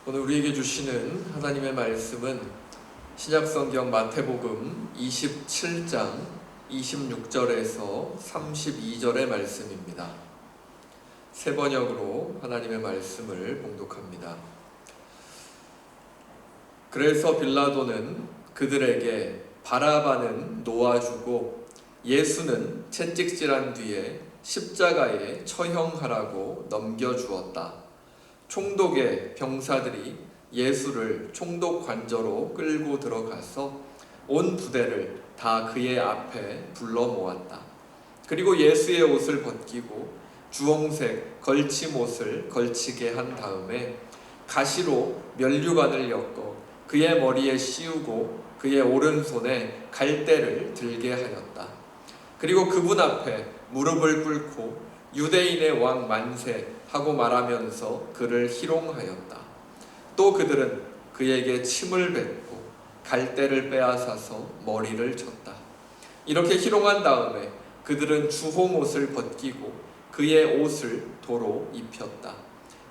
오늘 우리에게 주시는 하나님의 말씀은 신약성경 마태복음 27장 26절에서 32절의 말씀입니다. 새 번역으로 하나님의 말씀을 봉독합니다. 그래서 빌라도는 그들에게 바라바는 놓아주고 예수는 채찍질한 뒤에 십자가에 처형하라고 넘겨주었다. 총독의 병사들이 예수를 총독 관저로 끌고 들어가서 온 부대를 다 그의 앞에 불러 모았다. 그리고 예수의 옷을 벗기고 주홍색 걸침옷을 걸치게 한 다음에 가시로 면류관을 엮어 그의 머리에 씌우고 그의 오른손에 갈대를 들게 하였다. 그리고 그분 앞에 무릎을 꿇고 유대인의 왕 만세 하고 말하면서 그를 희롱하였다. 또 그들은 그에게 침을 뱉고 갈대를 빼앗아서 머리를 쳤다. 이렇게 희롱한 다음에 그들은 주홍옷을 벗기고 그의 옷을 도로 입혔다.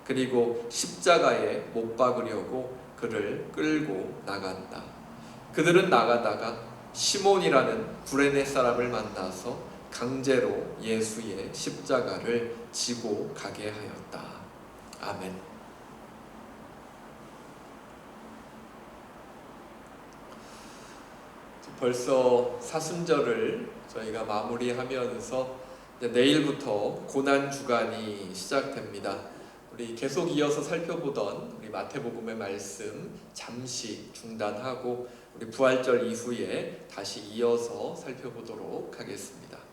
그리고 십자가에 못 박으려고 그를 끌고 나간다. 그들은 나가다가 시몬이라는 구레네 사람을 만나서 강제로 예수의 십자가를 지고 가게 하였다. 아멘. 벌써 사순절을 저희가 마무리하면서 내일부터 고난주간이 시작됩니다. 우리 계속 이어서 살펴보던 우리 마태복음의 말씀 잠시 중단하고 우리 부활절 이후에 다시 이어서 살펴보도록 하겠습니다.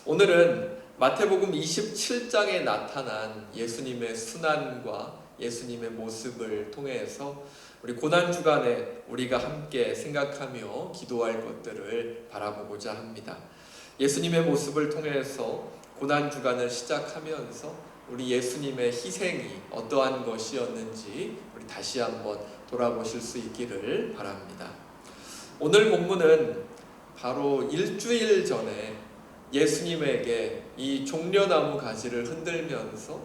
오늘은 마태복음 27장에 나타난 예수님의 순환과 예수님의 모습을 통해서 우리 고난주간에 우리가 함께 생각하며 기도할 것들을 바라보고자 합니다. 예수님의 모습을 통해서 고난주간을 시작하면서 우리 예수님의 희생이 어떠한 것이었는지 우리 다시 한번 돌아보실 수 있기를 바랍니다. 오늘 본문은 바로 일주일 전에 예수님에게 이 종려나무 가지를 흔들면서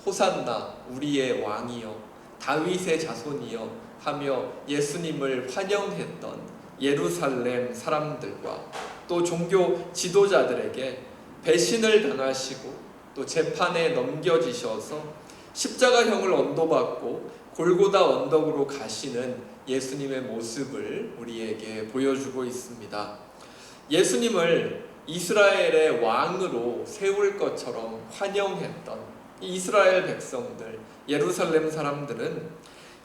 호산나 우리의 왕이여 다윗의 자손이여 하며 예수님을 환영했던 예루살렘 사람들과 또 종교 지도자들에게 배신을 당하시고 또 재판에 넘겨지셔서 십자가형을 언도받고 골고다 언덕으로 가시는 예수님의 모습을 우리에게 보여주고 있습니다. 예수님을 이스라엘의 왕으로 세울 것처럼 환영했던 이 이스라엘 백성들, 예루살렘 사람들은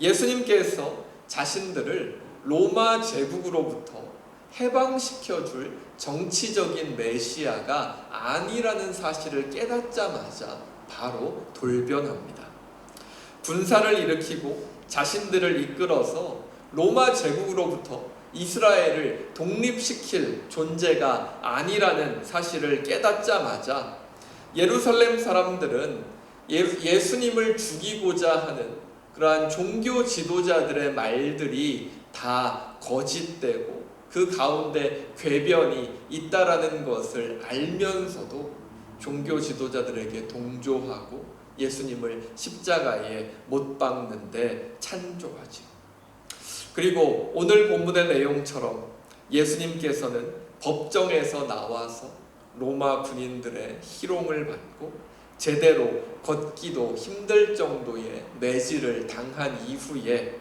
예수님께서 자신들을 로마 제국으로부터 해방시켜줄 정치적인 메시아가 아니라는 사실을 깨닫자마자 바로 돌변합니다. 군사를 일으키고 자신들을 이끌어서 로마 제국으로부터 이스라엘을 독립시킬 존재가 아니라는 사실을 깨닫자마자 예루살렘 사람들은 예수님을 죽이고자 하는 그러한 종교 지도자들의 말들이 다 거짓되고 그 가운데 궤변이 있다라는 것을 알면서도 종교 지도자들에게 동조하고 예수님을 십자가에 못 박는데 찬조하죠. 그리고 오늘 본문의 내용처럼 예수님께서는 법정에서 나와서 로마 군인들의 희롱을 받고 제대로 걷기도 힘들 정도의 매질을 당한 이후에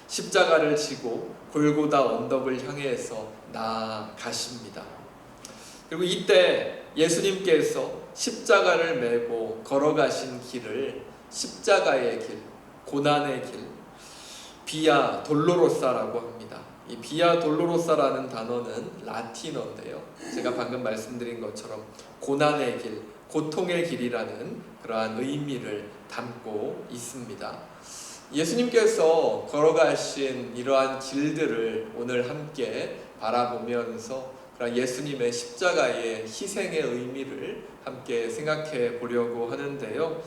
십자가를 지고 골고다 언덕을 향해서 나아가십니다. 그리고 이때 예수님께서 십자가를 메고 걸어가신 길을 십자가의 길, 고난의 길, 비아 돌로로사라고 합니다. 이 비아 돌로로사라는 단어는 라틴어인데요. 제가 방금 말씀드린 것처럼 고난의 길, 고통의 길이라는 그러한 의미를 담고 있습니다. 예수님께서 걸어가신 이러한 길들을 오늘 함께 바라보면서 그런 예수님의 십자가의 희생의 의미를 함께 생각해 보려고 하는데요.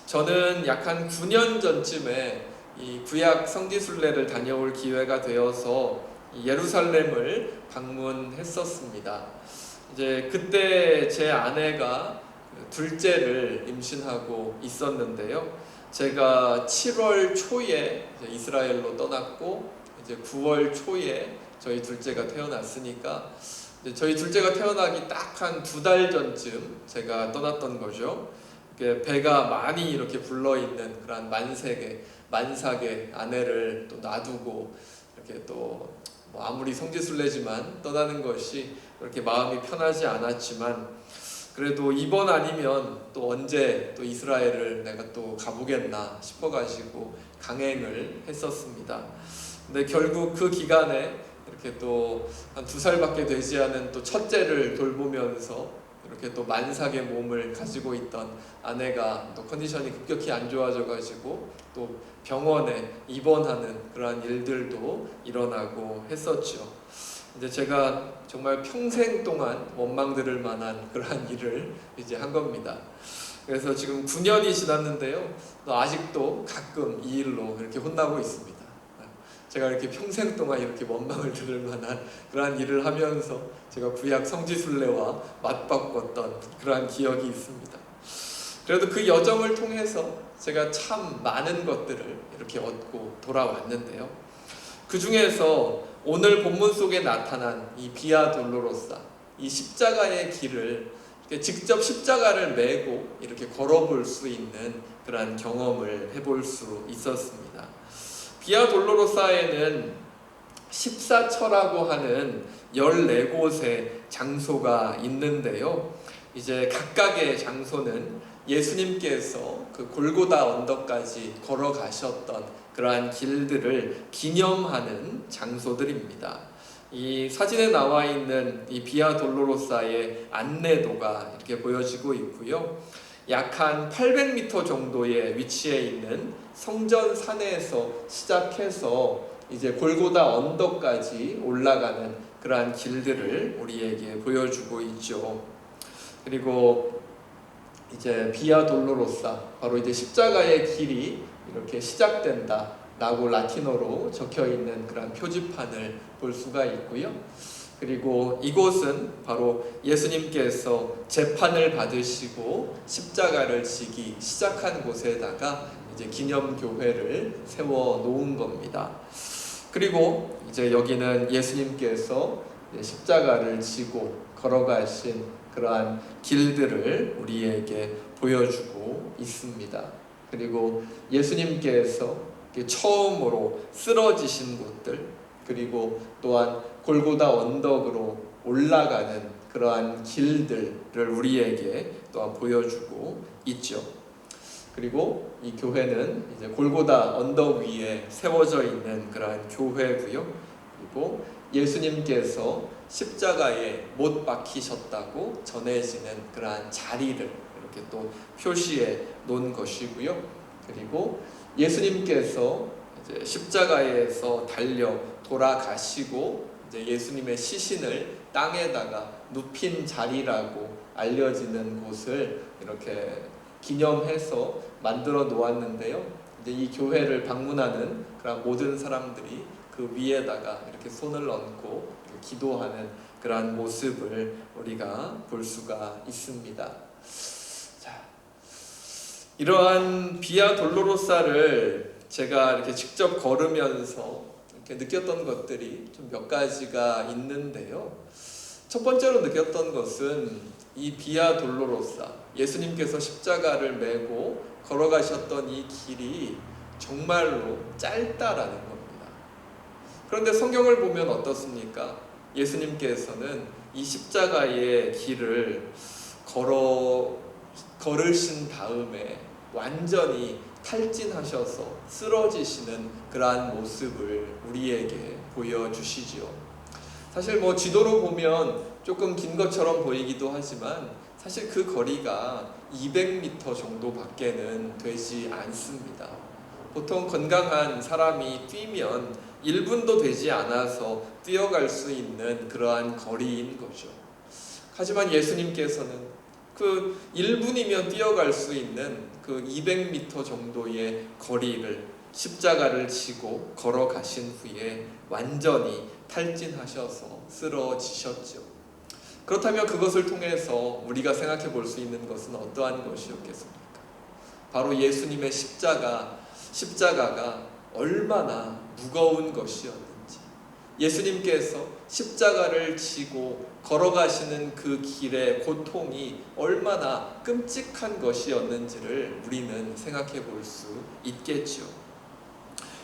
저는 약 한 9년 전쯤에 이 구약 성지순례를 다녀올 기회가 되어서 예루살렘을 방문했었습니다. 이제 그때 제 아내가 둘째를 임신하고 있었는데요. 제가 7월 초에 이제 이스라엘로 떠났고 이제 9월 초에 저희 둘째가 태어났으니까 이제 저희 둘째가 태어나기 딱 한 2달 전쯤 제가 떠났던 거죠. 배가 많이 이렇게 불러 있는 그런 만삭의 아내를 또 놔두고 이렇게 또 뭐 아무리 성지순례지만 떠나는 것이 그렇게 마음이 편하지 않았지만 그래도 이번 아니면 또 언제 또 이스라엘을 내가 또 가보겠나 싶어가지고 강행을 했었습니다. 근데 결국 그 기간에 이렇게 또 한 2살밖에 되지 않은 또 첫째를 돌보면서 이렇게 또 만삭의 몸을 가지고 있던 아내가 또 컨디션이 급격히 안 좋아져가지고 또 병원에 입원하는 그러한 일들도 일어나고 했었죠. 이제 제가 정말 평생 동안 원망 들을 만한 그러한 일을 이제 한 겁니다. 그래서 지금 9년이 지났는데요. 또 아직도 가끔 이 일로 이렇게 혼나고 있습니다. 제가 이렇게 평생 동안 이렇게 원망을 들을 만한 그러한 일을 하면서 제가 구약 성지순례와 맞바꿨던 그러한 기억이 있습니다. 그래도 그 여정을 통해서 제가 참 많은 것들을 이렇게 얻고 돌아왔는데요. 그 중에서 오늘 본문 속에 나타난 이 비아 돌로로사, 이 십자가의 길을 직접 십자가를 메고 이렇게 걸어볼 수 있는 그런 경험을 해볼 수 있었습니다. 비아 돌로로사에는 14처라고 하는 14곳의 장소가 있는데요. 이제 각각의 장소는 예수님께서 그 골고다 언덕까지 걸어가셨던 그러한 길들을 기념하는 장소들입니다. 이 사진에 나와 있는 이 비아 돌로로사의 안내도가 이렇게 보여지고 있고요. 약 한 800m 정도의 위치에 있는 성전 산에서 시작해서 이제 골고다 언덕까지 올라가는 그러한 길들을 우리에게 보여주고 있죠. 그리고 이제 비아 돌로로사, 바로 이제 십자가의 길이 이렇게 시작된다라고 라틴어로 적혀 있는 그런 표지판을 볼 수가 있고요. 그리고 이곳은 바로 예수님께서 재판을 받으시고 십자가를 지기 시작한 곳에다가 이제 기념교회를 세워 놓은 겁니다. 그리고 이제 여기는 예수님께서 십자가를 지고 걸어가신 그러한 길들을 우리에게 보여주고 있습니다. 그리고 예수님께서 처음으로 쓰러지신 곳들, 그리고 또한 골고다 언덕으로 올라가는 그러한 길들을 우리에게 또한 보여주고 있죠. 그리고 이 교회는 이제 골고다 언덕 위에 세워져 있는 그러한 교회고요. 그리고 예수님께서 십자가에 못 박히셨다고 전해지는 그러한 자리를 이렇게 또 표시해 놓은 것이고요. 그리고 예수님께서 이제 십자가에서 달려 돌아가시고 이제 예수님의 시신을 땅에다가 눕힌 자리라고 알려지는 곳을 이렇게 기념해서 만들어 놓았는데요. 이제 이 교회를 방문하는 그런 모든 사람들이 그 위에다가 이렇게 손을 얹고 기도하는 그러한 모습을 우리가 볼 수가 있습니다. 자, 이러한 비아 돌로로사를 제가 이렇게 직접 걸으면서 이렇게 느꼈던 것들이 좀 몇 가지가 있는데요. 첫 번째로 느꼈던 것은 이 비아 돌로로사, 예수님께서 십자가를 메고 걸어가셨던 이 길이 정말로 짧다라는 겁니다. 그런데 성경을 보면 어떻습니까? 예수님께서는 이 십자가의 길을 걸으신 다음에 완전히 탈진하셔서 쓰러지시는 그러한 모습을 우리에게 보여주시지요. 사실 뭐 지도로 보면 조금 긴 것처럼 보이기도 하지만 사실 그 거리가 200m 정도밖에는 되지 않습니다. 보통 건강한 사람이 뛰면 1분도 되지 않아서 뛰어갈 수 있는 그러한 거리인 거죠. 하지만 예수님께서는 그 1분이면 뛰어갈 수 있는 그 200m 정도의 거리를 십자가를 지고 걸어가신 후에 완전히 탈진하셔서 쓰러지셨죠. 그렇다면 그것을 통해서 우리가 생각해 볼 수 있는 것은 어떠한 것이었겠습니까? 바로 예수님의 십자가가 얼마나 무거운 것이었는지, 예수님께서 십자가를 지고 걸어가시는 그 길의 고통이 얼마나 끔찍한 것이었는지를 우리는 생각해 볼 수 있겠죠.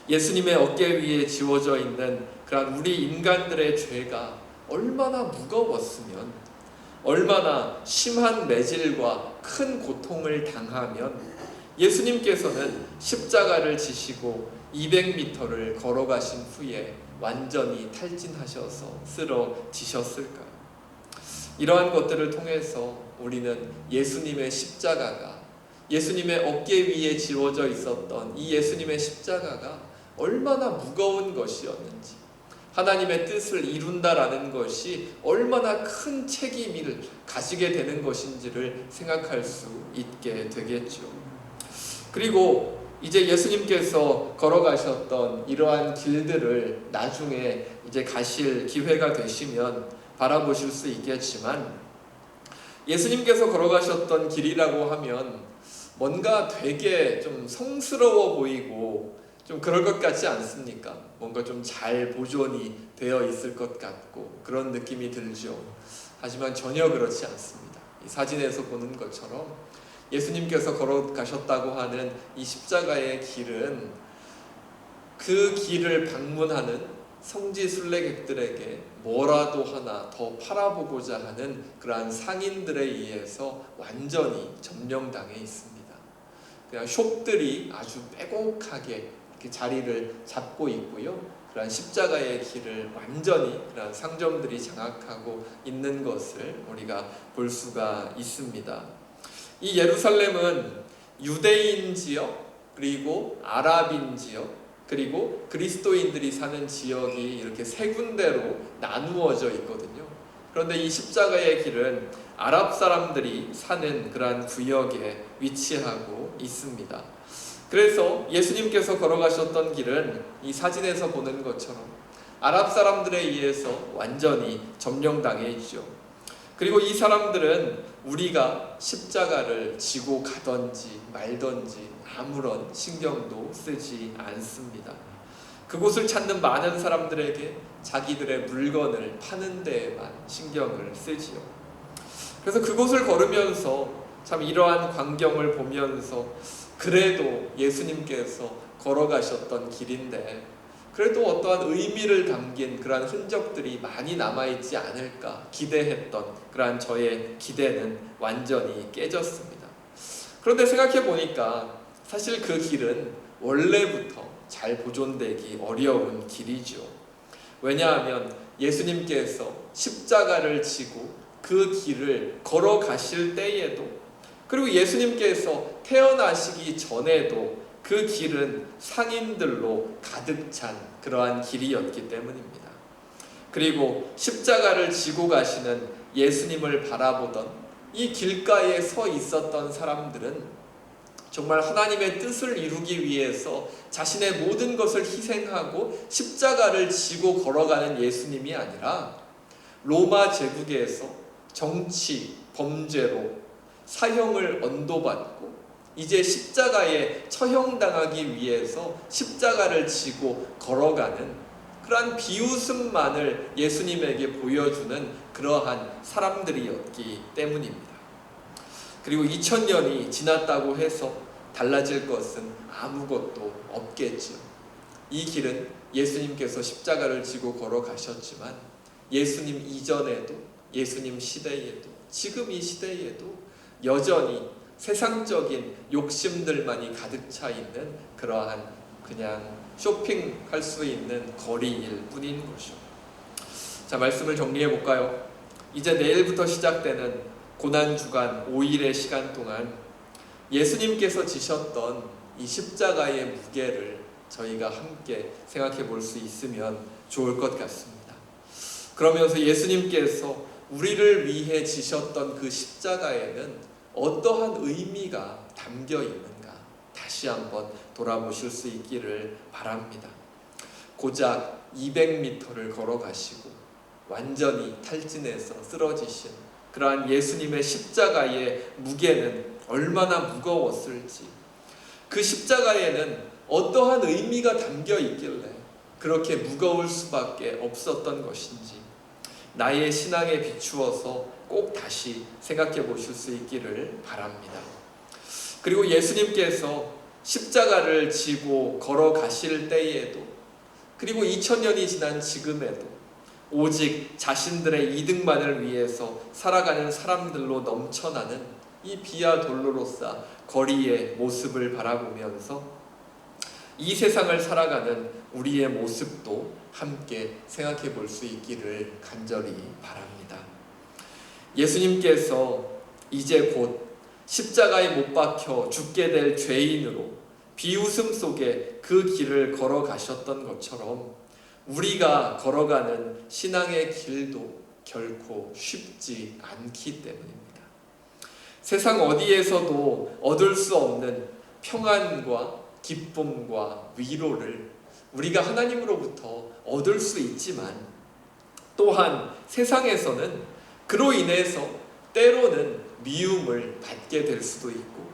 예수님의 어깨 위에 지워져 있는 그런 우리 인간들의 죄가 얼마나 무거웠으면, 얼마나 심한 매질과 큰 고통을 당하면 예수님께서는 십자가를 지시고 200m를 걸어가신 후에 완전히 탈진하셔서 쓰러지셨을까요? 이러한 것들을 통해서 우리는 예수님의 십자가가, 예수님의 어깨 위에 지워져 있었던 이 예수님의 십자가가 얼마나 무거운 것이었는지, 하나님의 뜻을 이룬다라는 것이 얼마나 큰 책임을 가지게 되는 것인지를 생각할 수 있게 되겠죠. 그리고 이제 예수님께서 걸어가셨던 이러한 길들을 나중에 이제 가실 기회가 되시면 바라보실 수 있겠지만, 예수님께서 걸어가셨던 길이라고 하면 뭔가 되게 좀 성스러워 보이고 좀 그럴 것 같지 않습니까? 뭔가 좀 잘 보존이 되어 있을 것 같고 그런 느낌이 들죠. 하지만 전혀 그렇지 않습니다. 이 사진에서 보는 것처럼 예수님께서 걸어가셨다고 하는 이 십자가의 길은 그 길을 방문하는 성지 순례객들에게 뭐라도 하나 더 팔아보고자 하는 그러한 상인들에 의해서 완전히 점령당해 있습니다. 그냥 숍들이 아주 빼곡하게 이렇게 자리를 잡고 있고요. 그러한 십자가의 길을 완전히 그러한 상점들이 장악하고 있는 것을 우리가 볼 수가 있습니다. 이 예루살렘은 유대인 지역, 그리고 아랍인 지역, 그리고 그리스도인들이 사는 지역이 이렇게 세 군데로 나누어져 있거든요. 그런데 이 십자가의 길은 아랍 사람들이 사는 그러한 구역에 위치하고 있습니다. 그래서 예수님께서 걸어가셨던 길은 이 사진에서 보는 것처럼 아랍 사람들에 의해서 완전히 점령당해 있죠. 그리고 이 사람들은 우리가 십자가를 지고 가든지 말든지 아무런 신경도 쓰지 않습니다. 그곳을 찾는 많은 사람들에게 자기들의 물건을 파는 데에만 신경을 쓰지요. 그래서 그곳을 걸으면서 참 이러한 광경을 보면서 그래도 예수님께서 걸어가셨던 길인데 그래도 어떠한 의미를 담긴 그러한 흔적들이 많이 남아있지 않을까 기대했던 그러한 저의 기대는 완전히 깨졌습니다. 그런데 생각해 보니까 사실 그 길은 원래부터 잘 보존되기 어려운 길이죠. 왜냐하면 예수님께서 십자가를 지고 그 길을 걸어가실 때에도, 그리고 예수님께서 태어나시기 전에도 그 길은 상인들로 가득 찬 그러한 길이었기 때문입니다. 그리고 십자가를 지고 가시는 예수님을 바라보던 이 길가에 서 있었던 사람들은 정말 하나님의 뜻을 이루기 위해서 자신의 모든 것을 희생하고 십자가를 지고 걸어가는 예수님이 아니라 로마 제국에서 정치, 범죄로 사형을 언도받고 이제 십자가에 처형당하기 위해서 십자가를 지고 걸어가는 그러한 비웃음만을 예수님에게 보여주는 그러한 사람들이었기 때문입니다. 그리고 2000년이 지났다고 해서 달라질 것은 아무것도 없겠죠. 이 길은 예수님께서 십자가를 지고 걸어가셨지만 예수님 이전에도, 예수님 시대에도, 지금 이 시대에도 여전히 세상적인 욕심들만이 가득 차 있는 그러한 그냥 쇼핑할 수 있는 거리일 뿐인 것이죠. 자, 말씀을 정리해 볼까요? 이제 내일부터 시작되는 고난주간 5일의 시간 동안 예수님께서 지셨던 이 십자가의 무게를 저희가 함께 생각해 볼 수 있으면 좋을 것 같습니다. 그러면서 예수님께서 우리를 위해 지셨던 그 십자가에는 어떠한 의미가 담겨 있는가 다시 한번 돌아보실 수 있기를 바랍니다. 고작 200m를 걸어가시고 완전히 탈진해서 쓰러지신 그러한 예수님의 십자가의 무게는 얼마나 무거웠을지, 그 십자가에는 어떠한 의미가 담겨 있길래 그렇게 무거울 수밖에 없었던 것인지 나의 신앙에 비추어서 꼭 다시 생각해 보실 수 있기를 바랍니다. 그리고 예수님께서 십자가를 지고 걸어가실 때에도, 그리고 2000년이 지난 지금에도 오직 자신들의 이득만을 위해서 살아가는 사람들로 넘쳐나는 이 비아 돌로로사 거리의 모습을 바라보면서 이 세상을 살아가는 우리의 모습도 함께 생각해 볼 수 있기를 간절히 바랍니다. 예수님께서 이제 곧 십자가에 못 박혀 죽게 될 죄인으로 비웃음 속에 그 길을 걸어가셨던 것처럼 우리가 걸어가는 신앙의 길도 결코 쉽지 않기 때문입니다. 세상 어디에서도 얻을 수 없는 평안과 기쁨과 위로를 우리가 하나님으로부터 얻을 수 있지만, 또한 세상에서는 그로 인해서 때로는 미움을 받게 될 수도 있고,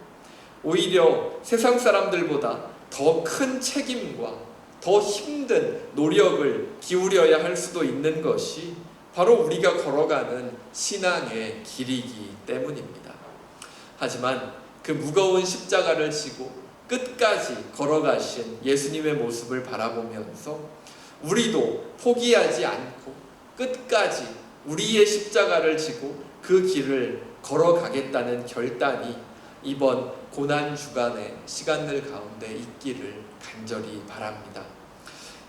오히려 세상 사람들보다 더 큰 책임과 더 힘든 노력을 기울여야 할 수도 있는 것이 바로 우리가 걸어가는 신앙의 길이기 때문입니다. 하지만 그 무거운 십자가를 지고 끝까지 걸어가신 예수님의 모습을 바라보면서 우리도 포기하지 않고 끝까지 우리의 십자가를 지고 그 길을 걸어가겠다는 결단이 이번 고난주간의 시간들 가운데 있기를 간절히 바랍니다.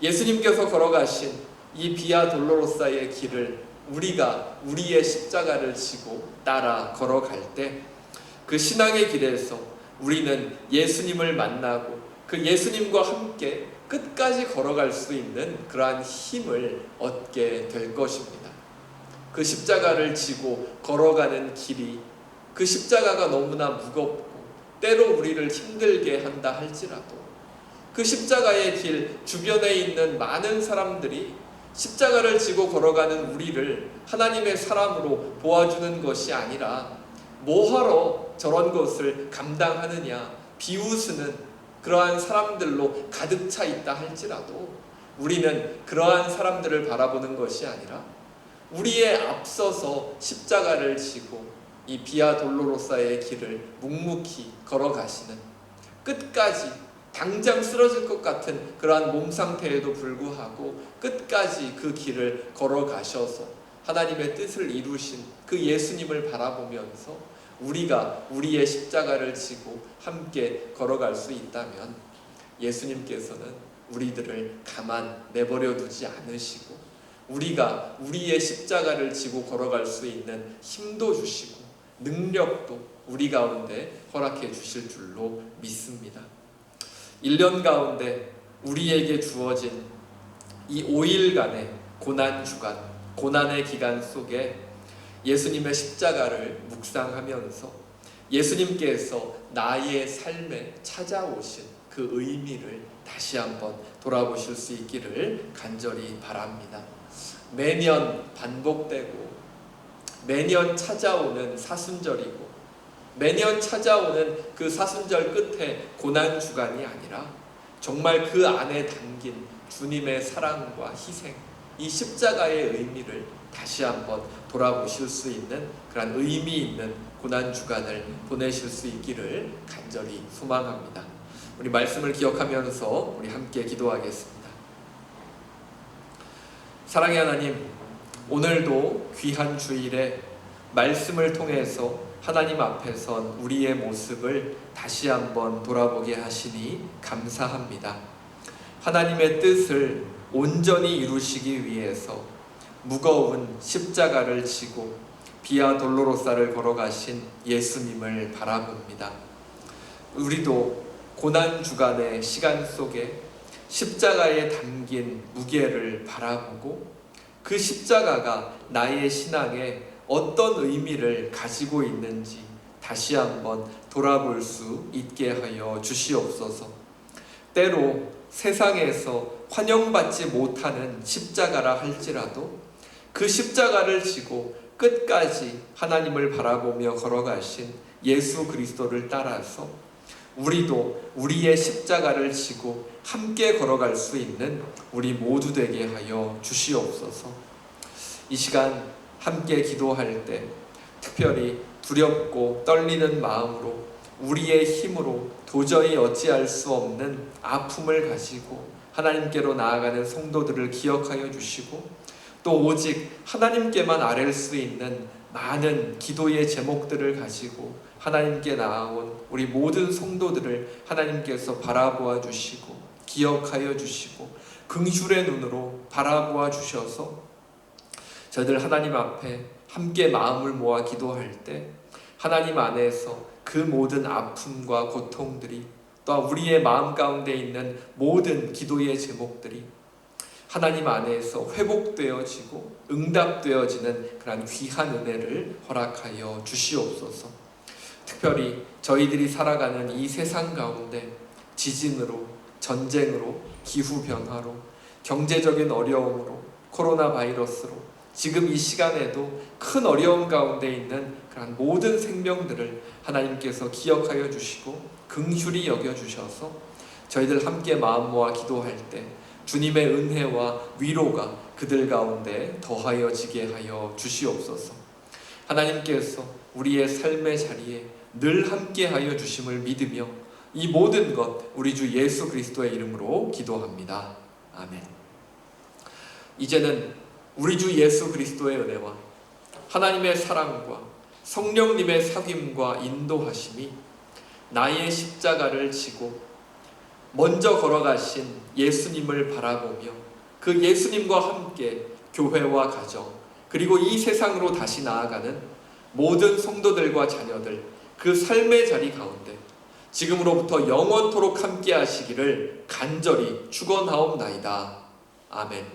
예수님께서 걸어가신 이 비아 돌로로사의 길을 우리가 우리의 십자가를 지고 따라 걸어갈 때 그 신앙의 길에서 우리는 예수님을 만나고 그 예수님과 함께 끝까지 걸어갈 수 있는 그러한 힘을 얻게 될 것입니다. 그 십자가를 지고 걸어가는 길이, 그 십자가가 너무나 무겁고 때로 우리를 힘들게 한다 할지라도 그 십자가의 길 주변에 있는 많은 사람들이 십자가를 지고 걸어가는 우리를 하나님의 사람으로 보아주는 것이 아니라 뭐하러 저런 것을 감당하느냐 비웃으는 그러한 사람들로 가득 차 있다 할지라도 우리는 그러한 사람들을 바라보는 것이 아니라 우리의 앞서서 십자가를 지고 이 비아 돌로로사의 길을 묵묵히 걸어가시는, 끝까지 당장 쓰러질 것 같은 그러한 몸 상태에도 불구하고 끝까지 그 길을 걸어가셔서 하나님의 뜻을 이루신 그 예수님을 바라보면서 우리가 우리의 십자가를 지고 함께 걸어갈 수 있다면 예수님께서는 우리들을 가만 내버려 두지 않으시고 우리가 우리의 십자가를 지고 걸어갈 수 있는 힘도 주시고 능력도 우리 가운데 허락해 주실 줄로 믿습니다. 1년 가운데 우리에게 주어진 이 5일간의 고난주간, 고난의 기간 속에 예수님의 십자가를 묵상하면서 예수님께서 나의 삶에 찾아오신 그 의미를 다시 한번 돌아보실 수 있기를 간절히 바랍니다. 매년 반복되고 매년 찾아오는 사순절이고 매년 찾아오는 그 사순절 끝에 고난주간이 아니라 정말 그 안에 담긴 주님의 사랑과 희생, 이 십자가의 의미를 다시 한번 돌아보실 수 있는 그런 의미 있는 고난주간을 보내실 수 있기를 간절히 소망합니다. 우리 말씀을 기억하면서 우리 함께 기도하겠습니다. 사랑의 하나님, 오늘도 귀한 주일에 말씀을 통해서 하나님 앞에 선 우리의 모습을 다시 한번 돌아보게 하시니 감사합니다. 하나님의 뜻을 온전히 이루시기 위해서 무거운 십자가를 지고 비아 돌로로사를 걸어가신 예수님을 바라봅니다. 우리도 고난주간의 시간 속에 십자가에 담긴 무게를 바라보고 그 십자가가 나의 신앙에 어떤 의미를 가지고 있는지 다시 한번 돌아볼 수 있게 하여 주시옵소서. 때로 세상에서 환영받지 못하는 십자가라 할지라도 그 십자가를 지고 끝까지 하나님을 바라보며 걸어가신 예수 그리스도를 따라서 우리도 우리의 십자가를 지고 함께 걸어갈 수 있는 우리 모두 되게 하여 주시옵소서. 이 시간 함께 기도할 때 특별히 두렵고 떨리는 마음으로 우리의 힘으로 도저히 어찌할 수 없는 아픔을 가지고 하나님께로 나아가는 성도들을 기억하여 주시고, 또 오직 하나님께만 아뢰 수 있는 많은 기도의 제목들을 가지고 하나님께 나아온 우리 모든 성도들을 하나님께서 바라보아 주시고 기억하여 주시고 긍휼의 눈으로 바라보아 주셔서 저희들 하나님 앞에 함께 마음을 모아 기도할 때 하나님 안에서 그 모든 아픔과 고통들이, 또 우리의 마음 가운데 있는 모든 기도의 제목들이 하나님 안에서 회복되어지고 응답되어지는 그런 귀한 은혜를 허락하여 주시옵소서. 특별히 저희들이 살아가는 이 세상 가운데 지진으로, 전쟁으로, 기후변화로, 경제적인 어려움으로, 코로나 바이러스로 지금 이 시간에도 큰 어려움 가운데 있는 그런 모든 생명들을 하나님께서 기억하여 주시고 긍휼히 여겨주셔서 저희들 함께 마음 모아 기도할 때 주님의 은혜와 위로가 그들 가운데 더하여지게 하여 주시옵소서. 하나님께서 우리의 삶의 자리에 늘 함께하여 주심을 믿으며 이 모든 것 우리 주 예수 그리스도의 이름으로 기도합니다. 아멘. 이제는 우리 주 예수 그리스도의 은혜와 하나님의 사랑과 성령님의 사귐과 인도하심이 나의 십자가를 지고 먼저 걸어가신 예수님을 바라보며 그 예수님과 함께 교회와 가정, 그리고 이 세상으로 다시 나아가는 모든 성도들과 자녀들, 그 삶의 자리 가운데 지금으로부터 영원토록 함께 하시기를 간절히 축원하옵나이다. 아멘.